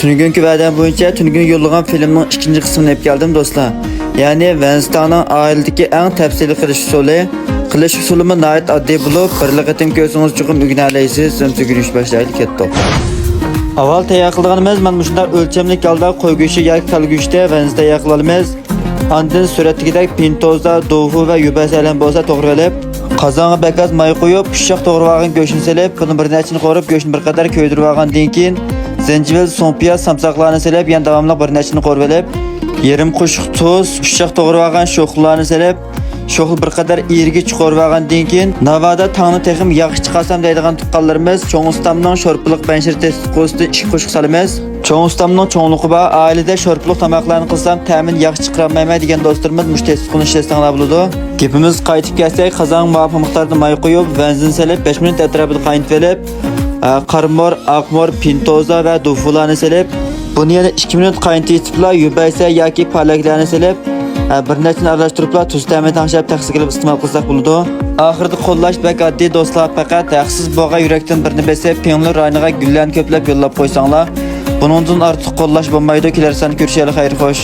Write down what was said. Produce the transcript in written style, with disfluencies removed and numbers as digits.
Tününkü vədən boyunca tününkü yollanan filmnin ikinci kısmını hep geldim dostlar. Yani Wednesday'ın ailedeki en təfsili qilish usulü. Qilish usulü nəhayət addi bulub, birlik etim gözünüz çıqım ügünələyisiz, zümsü gülüş başlaydı ketdik. Aval tayyor qilganimiz men mushunday o'lchamlik holda qo'y go'shti yoki kal go'shti Wednesday yaqilamiz. Andin suratdagidek pintozda, dovu va yubasalan bo'lsa to'g'ri olib, qozonga bakaz may qo'yib, pishiq to'g'ri olgan go'shtni solib, buni bir nechini qo'rib, go'shtni bir qadar ko'ydirib olgandan keyin zencevil, son piyaz, samsaqlarni solib, yana davomli bir nechini qo'rib olib, yarim qoshiq tuz, pishiq to'g'ri olgan sho'xlarni solib, sho'xil bir qadar ergi chiqarib olgandan keyin navoda tangni texim yaxshi chiqarsam deydigan tuqqanlarimiz cho'ng ustamning sho'rpiliq banshir testi 2 qo'shiq solamiz. Cho'ng ustamning cho'ngligi bor, oilada sho'rpiliq tomoqlarni qilsam ta'min yaxshi chiqarmayman degan do'stlarimiz mush test qilishinglar bo'ladi. Gapimiz qaytib kelsak, qozon muvofiq miqdorda may qo'yib, benzin solib 5 minut atrofida qaynatib olib, qarmor, oqmor, pintoza va dufularni solib, buni yana 2 minut qaynatiblar, yubaysa yoki palaklarni solib, bir nechini aralashtiriblar, tuz ta'min taqshab taqsiz qilib iste'mol qilsak bo'ladi. Oxirida qo'llash bak oddiy do'stlar, faqat haqsiz bo'lgan yurakdan birini besib, Pengli rayoniga gullarni ko'plab yo'llab qo'ysanglar, buningdan ortiq qo'llash bo'lmaydi. Kelarsan ko'rishaylik, xayr xo'sh.